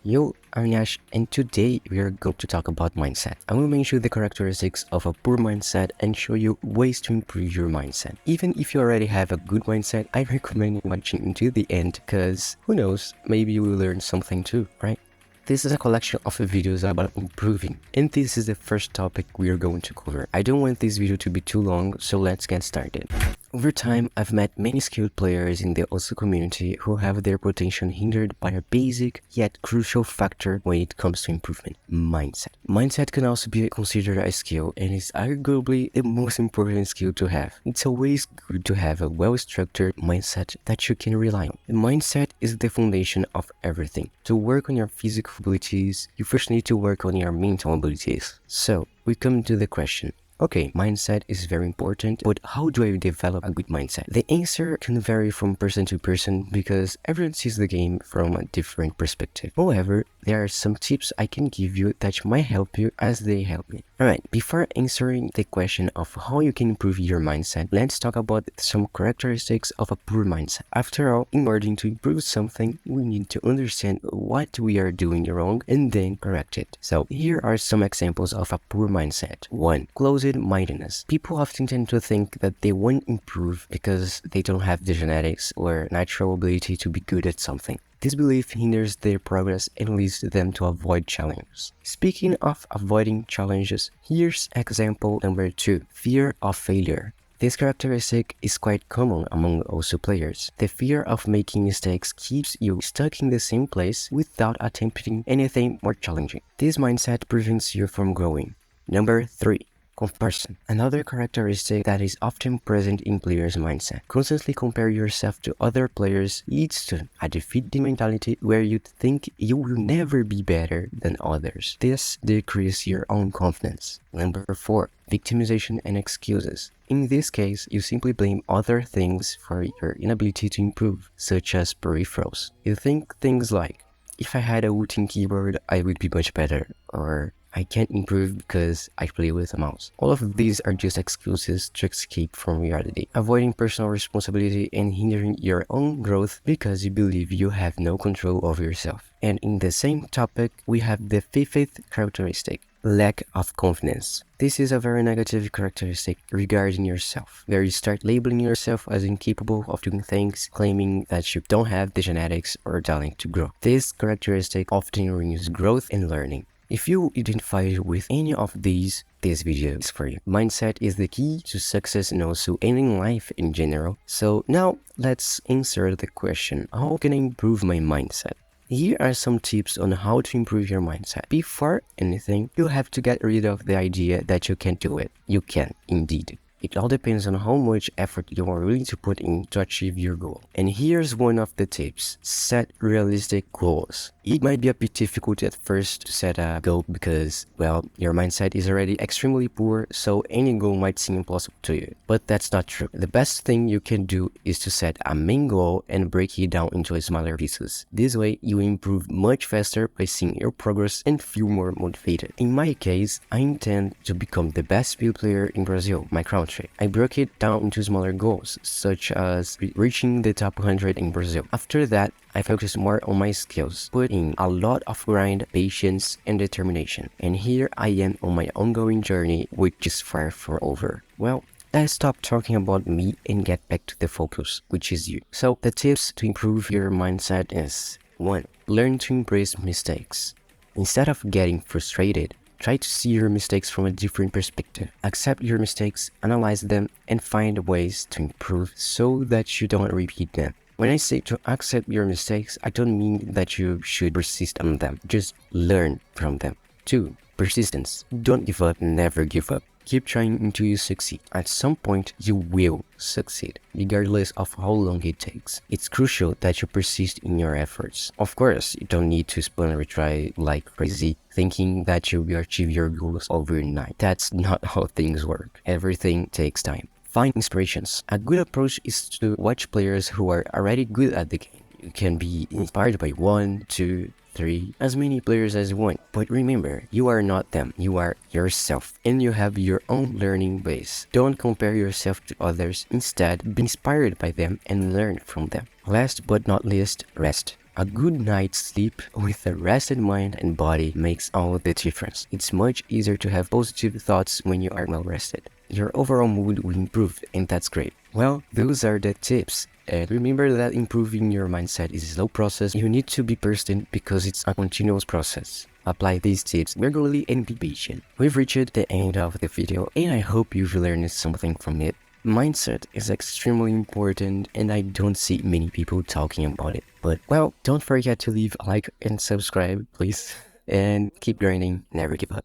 Yo, I'm Nyash, and today we are going to talk about mindset. I will mention the characteristics of a poor mindset and show you ways to improve your mindset. Even if you already have a good mindset, I recommend watching until the end because who knows, maybe you will learn something too, right? This is a collection of videos about improving, and this is the first topic we are going to cover. I don't want this video to be too long, so let's get started. Over time, I've met many skilled players in the OSU community who have their potential hindered by a basic yet crucial factor when it comes to improvement: mindset. Mindset can also be considered a skill and is arguably the most important skill to have. It's always good to have a well-structured mindset that you can rely on. The mindset is the foundation of everything. To work on your physical abilities, you first need to work on your mental abilities. So, we come to the question. Okay, mindset is very important, but how do I develop a good mindset? The answer can vary from person to person because everyone sees the game from a different perspective. However, there are some tips I can give you that might help you as they help me. Alright, before answering the question of how you can improve your mindset, let's talk about some characteristics of a poor mindset. After all, in order to improve something, we need to understand what we are doing wrong and then correct it. So, here are some examples of a poor mindset. 1. Closed-mindedness. People often tend to think that they won't improve because they don't have the genetics or natural ability to be good at something. This belief hinders their progress and leads them to avoid challenges. Speaking of avoiding challenges, here's example number 2, fear of failure. This characteristic is quite common among OSU players. The fear of making mistakes keeps you stuck in the same place without attempting anything more challenging. This mindset prevents you from growing. Number 3. Comparison. Another characteristic that is often present in players' mindset. Constantly compare yourself to other players leads to a defeating mentality where you think you will never be better than others. This decreases your own confidence. Number 4. Victimization and excuses. In this case, you simply blame other things for your inability to improve, such as peripherals. You think things like, if I had a wooden keyboard, I would be much better, or I can't improve because I play with a mouse. All of these are just excuses to escape from reality, avoiding personal responsibility and hindering your own growth because you believe you have no control over yourself. And in the same topic, we have the fifth characteristic: lack of confidence. This is a very negative characteristic regarding yourself, where you start labeling yourself as incapable of doing things, claiming that you don't have the genetics or talent to grow. This characteristic often ruins growth and learning. If you identify with any of these, this video is for you. Mindset is the key to success and also in life in general. So now let's answer the question, how can I improve my mindset? Here are some tips on how to improve your mindset. Before anything, you have to get rid of the idea that you can't do it. You can, indeed. It all depends on how much effort you are willing to put in to achieve your goal. And here's one of the tips: set realistic goals. It might be a bit difficult at first to set a goal because, well, your mindset is already extremely poor, so any goal might seem impossible to you. But that's not true. The best thing you can do is to set a main goal and break it down into smaller pieces. This way, you improve much faster by seeing your progress and feel more motivated. In my case, I intend to become the best speed player in Brazil, my country. I broke it down into smaller goals, such as reaching the top 100 in Brazil. After that, I focused more on my skills, put in a lot of grind, patience, and determination. And here I am on my ongoing journey, which is far from over. Well, let's stop talking about me and get back to the focus, which is you. So the tips to improve your mindset is: 1. Learn to embrace mistakes. Instead of getting frustrated, try to see your mistakes from a different perspective. Accept your mistakes, analyze them, and find ways to improve so that you don't repeat them. When I say to accept your mistakes, I don't mean that you should persist on them. Just learn from them. 2. Persistence. Don't give up, never give up. Keep trying until you succeed. At some point, you will succeed, regardless of how long it takes. It's crucial that you persist in your efforts. Of course, you don't need to spin and retry like crazy, thinking that you will achieve your goals overnight. That's not how things work. Everything takes time. Find inspirations. A good approach is to watch players who are already good at the game. You can be inspired by 1, 2, 3, as many players as you want. But remember, you are not them. You are yourself, and you have your own learning base. Don't compare yourself to others. Instead, be inspired by them and learn from them. Last but not least, rest. A good night's sleep with a rested mind and body makes all the difference. It's much easier to have positive thoughts when you are well rested. Your overall mood will improve, and that's great. Well, those are the tips. And remember that improving your mindset is a slow process. You need to be persistent because it's a continuous process. Apply these tips regularly and be patient. We've reached the end of the video, and I hope you've learned something from it. Mindset is extremely important, and I don't see many people talking about it. But well, don't forget to leave a like and subscribe, please. And keep grinding, never give up.